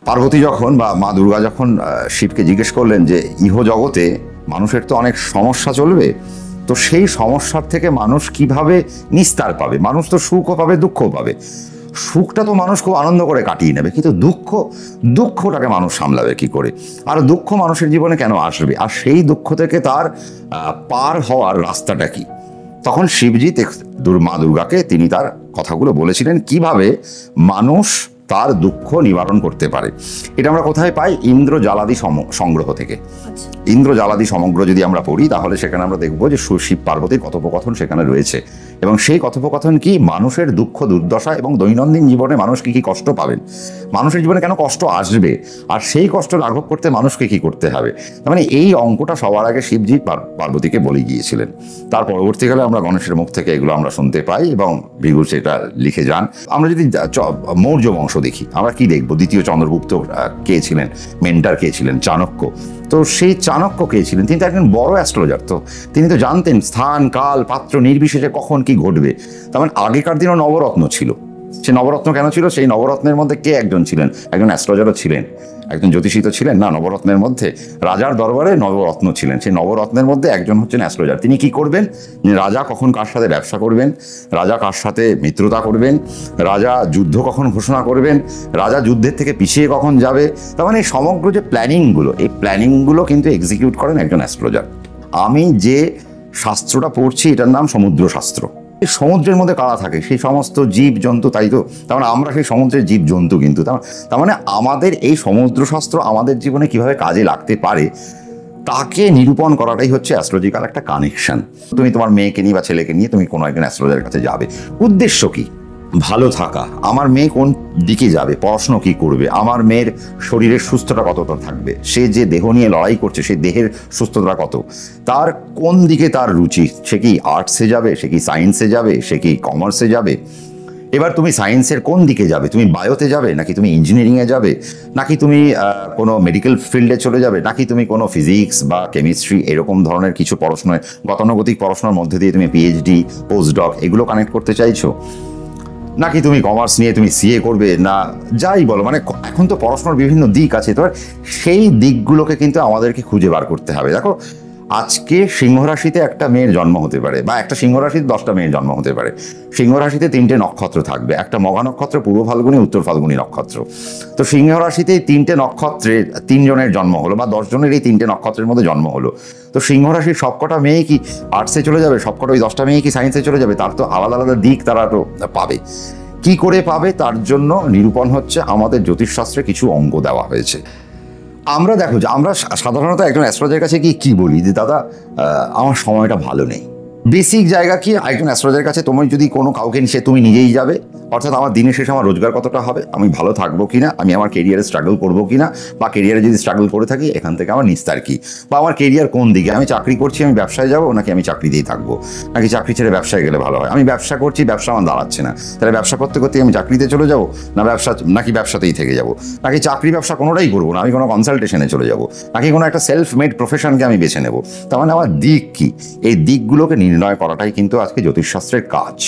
পার্বতী যখন বা মা দুর্গা যখন শিবকে জিজ্ঞেস করলেন যে ইহ জগতে মানুষের তো অনেক সমস্যা চলবে, তো সেই সমস্যার থেকে মানুষ কিভাবে নিস্তার পাবে? মানুষ তো সুখও পাবে, দুঃখও পাবে। সুখটা তো মানুষ খুব আনন্দ করে কাটিয়ে নেবে, কিন্তু দুঃখটাকে মানুষ সামলাবে কি করে? আর দুঃখ মানুষের জীবনে কেন আসবে? আর সেই দুঃখ থেকে তার পার হওয়ার রাস্তাটা কি? তখন শিবজি মা দুর্গাকে তিনি তার কথাগুলো বলেছিলেন কিভাবে মানুষ তার দুঃখ নিবারণ করতে পারে। এটা আমরা কোথায় পাই? ইন্দ্রজালাদি সংগ্রহ থেকে। ইন্দ্রজালাদি সমগ্র যদি আমরা পড়ি তাহলে সেখানে আমরা দেখব যে শিব পার্বতীর কথোপকথন সেখানে রয়েছে, এবং সেই কথোপকথন কি মানুষের দুঃখ দুর্দশা এবং দৈনন্দিন জীবনে মানুষ কি কি কষ্ট পাবেন, মানুষের জীবনে কেন কষ্ট আসবে, আর সেই কষ্ট লাঘব করতে মানুষকে কি করতে হবে। তার মানে এই অঙ্কটা সবার আগে শিবজি পার্বতীকে বলে গিয়েছিলেন। তার পরবর্তীকালে আমরা গণেশের মুখ থেকে এগুলো আমরা শুনতে পাই এবং ভৃগু সেটা লিখে যান। আমরা যদি মৌর্য বংশ দেখি, আমরা কি দেখবো? দ্বিতীয় চন্দ্রগুপ্ত কে ছিলেন, মেন্টার কে ছিলেন? চাণক্য। তো সেই চাণক্য কে ছিলেন? তিনি তো একজন বড় অ্যাস্ট্রোলজার। তো তিনি তো জানতেন স্থান কাল পাত্র নির্বিশেষে কখন কি ঘটবে। তার মানে আগেকার দিনও নবরত্ন ছিল। সে নবরত্ন কেন ছিল? সেই নবরত্নের মধ্যে কে একজন ছিলেন? একজন অ্যাস্ট্রোলজারও ছিলেন, একজন জ্যোতিষী তো ছিলেন না নবরত্নের মধ্যে। রাজার দরবারে নবরত্ন ছিলেন, সেই নবরত্নের মধ্যে একজন হচ্ছেন অ্যাস্ট্রোলজার। তিনি কি করবেন? রাজা কখন কার সাথে ব্যবসা করবেন, রাজা কার সাথে মিত্রতা করবেন, রাজা যুদ্ধ কখন ঘোষণা করবেন, রাজা যুদ্ধের থেকে পিছিয়ে কখন যাবে, তার মানে এই সমগ্র যে প্ল্যানিংগুলো, এই প্ল্যানিংগুলো কিন্তু এক্সিকিউট করেন একজন অ্যাস্ট্রোলজার। আমি যে শাস্ত্রটা পড়ছি এটার নাম সমুদ্র শাস্ত্র। এই সমুদ্রের মধ্যে কারা থাকে? সেই সমস্ত জীব জন্তু, তাই তো? তার মানে আমরা সেই সমুদ্রের জীব জন্তু। কিন্তু তার মানে আমাদের এই সমুদ্র শাস্ত্র আমাদের জীবনে কিভাবে কাজে লাগতে পারে তাকে নিরূপণ করাটাই হচ্ছে অ্যাস্ট্রোলজিক্যাল একটা কানেকশন। তুমি তোমার মেয়েকে নিয়ে বা ছেলেকে নিয়ে তুমি কোনো একজন অ্যাস্ট্রোলজারের কাছে যাবে, উদ্দেশ্য কি? ভালো থাকা। আমার মেয়ে কোন দিকে যাবে, পড়াশুনো কি করবে, আমার মেয়ের শরীরের সুস্থতা কতটা থাকবে, সে যে দেহ নিয়ে লড়াই করছে সেই দেহের সুস্থতা কত, তার কোন দিকে তার রুচি, সে কি আর্টসে যাবে, সে কি সায়েন্সে যাবে, সে কি কমার্সে যাবে। এবার তুমি সায়েন্সের কোন দিকে যাবে? তুমি বায়োতে যাবে, নাকি তুমি ইঞ্জিনিয়ারিংয়ে যাবে, নাকি তুমি কোনো মেডিকেল ফিল্ডে চলে যাবে, নাকি তুমি কোনো ফিজিক্স বা কেমিস্ট্রি এরকম ধরনের কিছু পড়াশোনায় গতানুগতিক পড়াশোনার মধ্যে দিয়ে তুমি পিএইচডি পোস্টডক এগুলো কানেক্ট করতে চাইছো, নাকি তুমি কমার্স নিয়ে তুমি সিএ করবে, না যাই বলো। মানে এখন তো পড়াশোনার বিভিন্ন দিক আছে, তো সেই দিকগুলোকে কিন্তু আমাদেরকে খুঁজে বার করতে হবে। দেখো, আজকে সিংহ রাশিতে একটা মেয়ের জন্ম হতে পারে, বা একটা সিংহ রাশিতে 10টা মেয়ের জন্ম হতে পারে। সিংহ রাশিতে 3টে নক্ষত্র থাকবে, একটা মঘা নক্ষত্র, পূর্ব ফাল্গুনী, উত্তর ফাল্গুনী নক্ষত্র। তো সিংহ রাশিতে 3টে নক্ষত্রের 3 জনের জন্ম হলো, বা 10 জনের এই 3টে নক্ষত্রের মধ্যে জন্ম হলো। তো সিংহ রাশির সবকটা মেয়ে কি আর্টসে চলে যাবে, সবকটা ওই 10টা মেয়ে কি সায়েন্সে চলে যাবে? তার তো আলাদা আলাদা দিক তারা তো পাবে। কি করে পাবে তার জন্য নিরূপণ হচ্ছে আমাদের জ্যোতিষশাস্ত্রে কিছু অঙ্ক দেওয়া হয়েছে। আমরা দেখো যে আমরা সাধারণত একজন অ্যাস্ট্রোলজারের কাছে কি বলি যে দাদা আমার সময়টা ভালো নেই। বেসিক জায়গা কি, একজন অ্যাস্ট্রোলজারের কাছে তুমি যদি কোনো কাউকে নিয়ে তুমি নিজেই যাবে, অর্থাৎ আমার দিনের শেষে আমার রোজগার কতটা হবে, আমি ভালো থাকবো কিনা, আমি আমার কেরিয়ারে স্ট্রাগল করবো কিনা, বা কেরিয়ারে যদি স্ট্রাগল করে থাকি এখান থেকে আমার নিস্তার কি, বা আমার কেরিয়ার কোন দিকে, আমি চাকরি করছি আমি ব্যবসায় যাবো, নাকি আমি চাকরিতেই থাকবো, নাকি চাকরি ছেড়ে ব্যবসায় গেলে ভালো হয়, আমি ব্যবসা করছি ব্যবসা আমার দাঁড়াচ্ছে না, তাহলে ব্যবসা করতে করতে আমি চাকরিতে চলে যাবো, নাকি ব্যবসাতেই থেকে যাবো, নাকি চাকরি ব্যবসা কোনোটাই করবো না, আমি কোনো কনসালটেশনে চলে যাবো, নাকি কোনো একটা সেলফ মেড প্রফেশনকে আমি বেছে নেবো। তার মানে আমার দিক কি? এই দিকগুলোকে নির্ণয় করাটাই কিন্তু আজকে জ্যোতিষশাস্ত্রের কাজ।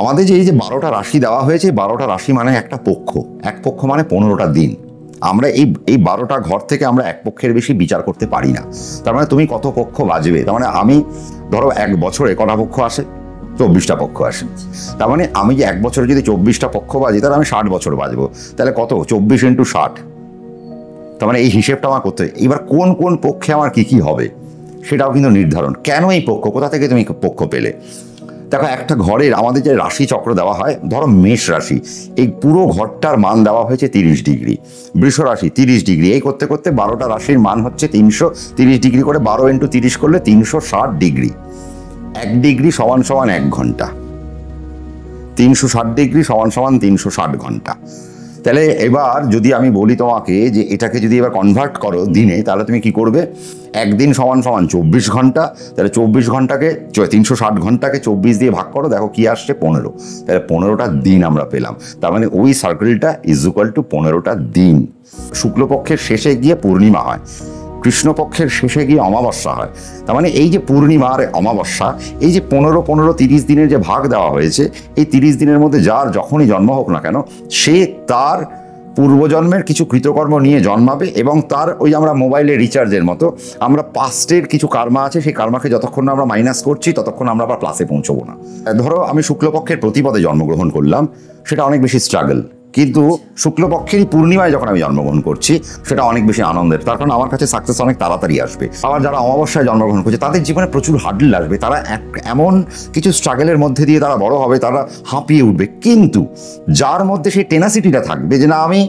আমাদের যে এই যে 12টা রাশি দেওয়া হয়েছে, 12টা রাশি মানে একটা পক্ষ, এক পক্ষ মানে 15টা দিন। আমরা এই 12টা ঘর থেকে আমরা এক পক্ষের বেশি বিচার করতে পারি না। তার মানে তুমি কত পক্ষ বাজবে, তার মানে আমি ধরো 1 বছরে কটা পক্ষ আসে? 24টা পক্ষ আসে। তার মানে আমি যে 1 বছরে যদি 24টা পক্ষ বাজি, তাহলে আমি 60 বছর বাজবো, তাহলে কত? 24 × 60। তার মানে এই হিসেবটা আমার করতে হবে। এবার কোন কোন পক্ষে আমার কি হবে সেটাও কিন্তু নির্ধারণ। কেন এই পক্ষ, কোথা থেকে তুমি পক্ষ পেলে? দেখো, একটা ঘরের আমাদের যে রাশি চক্র দেওয়া হয়, ধরো মেষ রাশি, এই পুরো ঘরটার মান দেওয়া হয়েছে 30 ডিগ্রি, বৃষ রাশি 30 ডিগ্রি, এই করতে করতে 12টা রাশির মান হচ্ছে 330 ডিগ্রি করে 12 × 30 করলে 360 ডিগ্রি। 1 ডিগ্রি সমান সমান 1 ঘন্টা, 360 ডিগ্রি সমান সমান 360 ঘন্টা। তাহলে এবার যদি আমি বলি তোমাকে যে এটাকে যদি এবার কনভার্ট করো দিনে, তাহলে তুমি কি করবে? একদিন সমান সমান 24 ঘন্টা, তাহলে 24 ঘন্টাকে 360 ঘন্টাকে 24 দিয়ে ভাগ করো, দেখো কি আসছে? 15। তাহলে 15টা দিন আমরা পেলাম। তার মানে ওই সার্কেলটা ইজ ইকুয়াল টু 15টা দিন। শুক্লপক্ষের শেষে গিয়ে পূর্ণিমা হয়, কৃষ্ণপক্ষের শেষে গিয়ে অমাবস্যা হয়। তার মানে এই যে পূর্ণিমা আর অমাবস্যা, এই যে 15-15-30 দিনের যে ভাগ দেওয়া হয়েছে, এই 30 দিনের মধ্যে যার যখনই জন্ম হোক না কেন, সে তার পূর্বজন্মের কিছু কৃতকর্ম নিয়ে জন্মাবে এবং তার ওই আমরা মোবাইলে রিচার্জের মতো আমরা পাস্টের কিছু কার্মা আছে, সেই কার্মাকে যতক্ষণ না আমরা মাইনাস করছি ততক্ষণ আমরা আবার প্লাসে পৌঁছবো না। ধরো আমি শুক্লপক্ষের প্রতিপদে জন্মগ্রহণ করলাম, সেটা অনেক বেশি স্ট্রাগল, কিন্তু শুক্লপক্ষেরই পূর্ণিমায় যখন আমি জন্মগ্রহণ করছি সেটা অনেক বেশি আনন্দের, তার কারণ আমার কাছে সাকসেস অনেক তাড়াতাড়ি আসবে। আবার যারা অমাবস্যায় জন্মগ্রহণ করছে তাদের জীবনে প্রচুর হার্ডল আসবে, তারা এমন কিছু স্ট্রাগলের মধ্যে দিয়ে তারা বড় হবে, তারা হাঁপিয়ে উঠবে। কিন্তু যার মধ্যে সেই টেনাসিটিটা থাকবে যে না আমি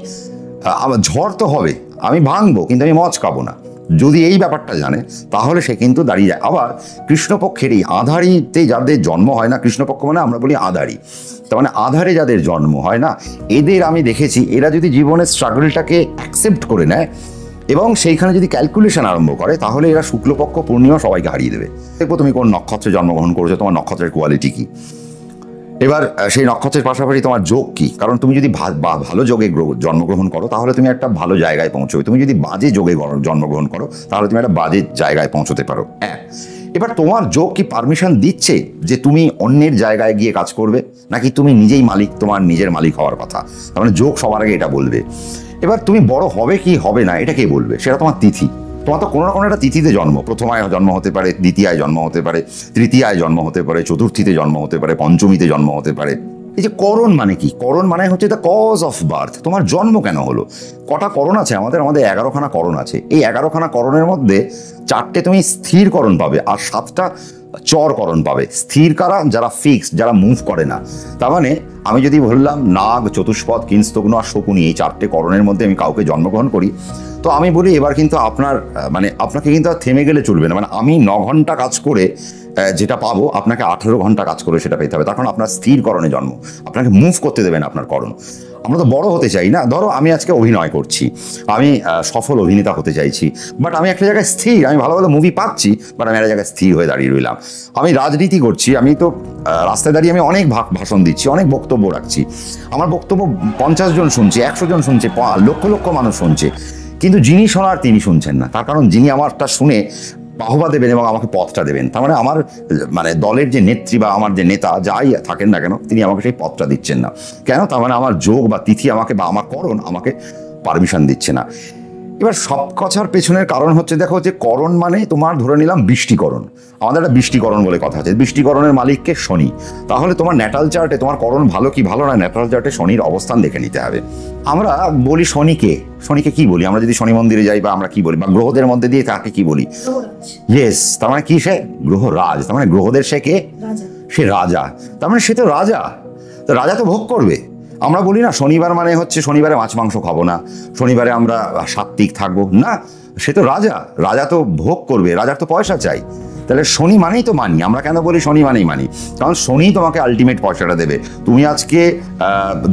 আমার ঝড় তো হবে, আমি ভাঙবো কিন্তু আমি মজ খাবো না, যদি এই ব্যাপারটা জানে তাহলে সে কিন্তু দাঁড়িয়ে যায়। আবার কৃষ্ণপক্ষের এই আধারিতে যাদের জন্ম হয় না, কৃষ্ণপক্ষ মানে আমরা বলি আধারি, তার মানে আধারে যাদের জন্ম হয় না, এদের আমি দেখেছি এরা যদি জীবনের স্ট্রাগলটাকে অ্যাকসেপ্ট করে নেয় এবং সেইখানে যদি ক্যালকুলেশন আরম্ভ করে তাহলে এরা শুক্লপক্ষ পূর্ণিমা সবাইকে হারিয়ে দেবে। দেখবো তুমি কোন নক্ষত্রে জন্মগ্রহণ করেছো, তোমার নক্ষত্রের কোয়ালিটি কী, এবার সেই নক্ষত্রের পাশাপাশি তোমার যোগ কী, কারণ তুমি যদি ভালো যোগে জন্মগ্রহণ করো তাহলে তুমি একটা ভালো জায়গায় পৌঁছবে, তুমি যদি বাজে যোগে জন্মগ্রহণ করো তাহলে তুমি একটা বাজে জায়গায় পৌঁছতে পারো। এবার তোমার যোগ কি পারমিশন দিচ্ছে যে তুমি অন্যের জায়গায় গিয়ে কাজ করবে, নাকি তুমি নিজেই মালিক, তোমার নিজের মালিক হওয়ার কথা, তার মানে যোগ সবার আগে এটা বলবে। এবার তুমি বড় হবে কি হবে না এটা কে বলবে, সেটা তোমার তিথি। তোমার তো কোনো না কোনো একটা তিথিতে জন্ম, প্রথমায় জন্ম হতে পারে, দ্বিতীয়ায় জন্ম হতে পারে, তৃতীয়ায় জন্ম হতে পারে, চতুর্থীতে জন্ম হতে পারে, পঞ্চমীতে জন্ম হতে পারে। এই যে করণ মানে কি, করণ মানে হচ্ছে দ্য কজ অফ বার্থ, তোমার জন্ম কেন হলো। কটা করণ আছে আমাদের, 11খানা করণ আছে। এই 11খানা করণের মধ্যে 4টে তুমি স্থির করণ পাবে আর 7টা চর করণ পাবে। স্থির কারা, যারা ফিক্সড, যারা মুভ করে না। তার মানে আমি যদি বললাম নাগ, চতুষ্পদ, কিংস্তগ্ন আর শকুনি, এই 4টে করণের মধ্যে আমি কাউকে জন্মগ্রহণ করি, তো আমি বলি এবার কিন্তু আপনার মানে আপনাকে কিন্তু আর থেমে গেলে চলবে না। মানে আমি 9 ঘন্টা কাজ করে যেটা পাবো আপনাকে 18 ঘন্টা কাজ করে সেটা পেতে হবে, তখন আপনার স্থির করণে জন্ম, আপনাকে মুভ করতে দেবেন আপনার করণ। আমরা তো বড় হতে চাই না, ধরো আমি আজকে অভিনয় করছি, আমি সফল অভিনেতা হতে চাইছি, বাট আমি একটা জায়গায় স্থির, আমি ভালো ভালো মুভি পাচ্ছি, বাট আমি একটা জায়গায় স্থির হয়ে দাঁড়িয়ে রইলাম। আমি রাজনীতি করছি, আমি তো রাস্তায় দাঁড়িয়ে আমি অনেক ভাষণ দিচ্ছি, অনেক বক্তব্য রাখছি, আমার বক্তব্য 50 জন শুনছে, 100 জন শুনছে, লক্ষ লক্ষ মানুষ শুনছে, কিন্তু যিনি শোনার তিনি শুনছেন না। তার কারণ যিনি আমারটা শুনে বাহবা দেবেন এবং আমাকে পথটা দেবেন, তার মানে আমার মানে দলের যে নেত্রী বা আমার যে নেতা যাই থাকেন না কেন, তিনি আমাকে সেই পথটা দিচ্ছেন না। কেন? তার মানে আমার যোগ বা তিথি আমাকে বা আমার করণ আমাকে পারমিশন দিচ্ছে না। এবার সব কথার পেছনের কারণ হচ্ছে, দেখো যে করণ মানে তোমার ধরে নিলাম বৃষ্টিকরণ, আমাদের একটা বৃষ্টিকরণ বলে কথা আছে, বৃষ্টিকরণের মালিককে শনি। তাহলে তোমার ন্যাটাল চার্টে তোমার করণ ভালো কি ভালো না, ন্যাটাল চার্টে শনির অবস্থান দেখে নিতে হবে। আমরা বলি শনিকে কি বলি, আমরা যদি শনি মন্দিরে যাই বা আমরা কি বলি, বা গ্রহদের মধ্যে দিয়ে তাকে কি বলি, ইয়েস, তার মানে কি সে গ্রহরাজ, তার মানে গ্রহদের সে কে, সে রাজা, তার মানে সে তো রাজা, তো রাজা তো ভোগ করবে। আমরা বলি না শনিবার মানে হচ্ছে শনিবারে মাছ মাংস খাবো না, শনিবারে আমরা সাত্ত্বিক থাকবো না, সে তো রাজা, রাজা তো ভোগ করবে, রাজার তো পয়সা চাই। তাহলে শনি মানেই তো মানি, আমরা কেন বলি শনি মানেই মানি, কারণ শনি তোমাকে আলটিমেট পয়সাটা দেবে। তুমি আজকে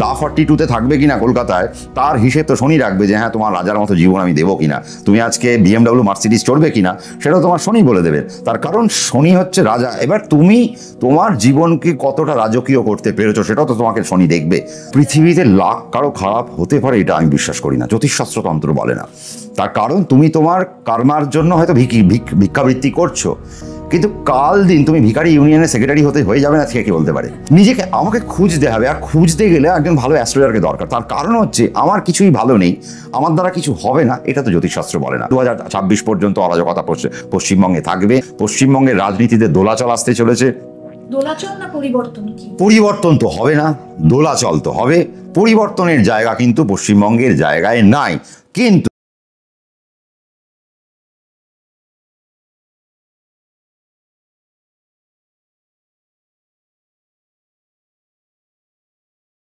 দা 42-তে থাকবে কিনা কলকাতায়, তার হিসেব তো শনি রাখবে যে হ্যাঁ তোমার রাজার মতো জীবন আমি দেবো কিনা। তুমি আজকে BMW মার্সিডিজ চড়বে কিনা সেটাও তোমার শনি বলে দেবে, তার কারণ শনি হচ্ছে রাজা। এবার তুমি তোমার জীবনকে কতটা রাজকীয় করতে পেরেছো সেটাও তো তোমাকে শনি দেখবে। পৃথিবীতে লাখ কারো খারাপ হতে পারে এটা আমি বিশ্বাস করি না, জ্যোতিষশাস্ত্রতন্ত্র বলে না। তার কারণ তুমি তোমার কর্মার জন্য হয়তো ভিক্ষাবৃত্তি করছো, কিন্তু কাল দিন তুমি ভিখারি ইউনিয়নের সেক্রেটারি হয়ে যাবে না, কে বলতে পারে। নিজেকে আমাকে খুঁজতে হবে, আর খুঁজতে গেলে একজন ভালো অ্যাস্ট্রোলজারকে দরকার। তার কারণ হচ্ছে আমার কিছুই ভালো নেই, আমার দ্বারা কিছু হবে না, এটা তো জ্যোতিষশাস্ত্র বলে না। 2026 পর্যন্ত অরাজকতা পশ্চিমবঙ্গে থাকবে, পশ্চিমবঙ্গের রাজনীতিতে দোলাচল আসতে চলেছে। দোলাচল না পরিবর্তন? কি পরিবর্তন তো হবে না, দোলাচল তো হবে। পরিবর্তনের জায়গা কিন্তু পশ্চিমবঙ্গের জায়গায় নাই। কিন্তু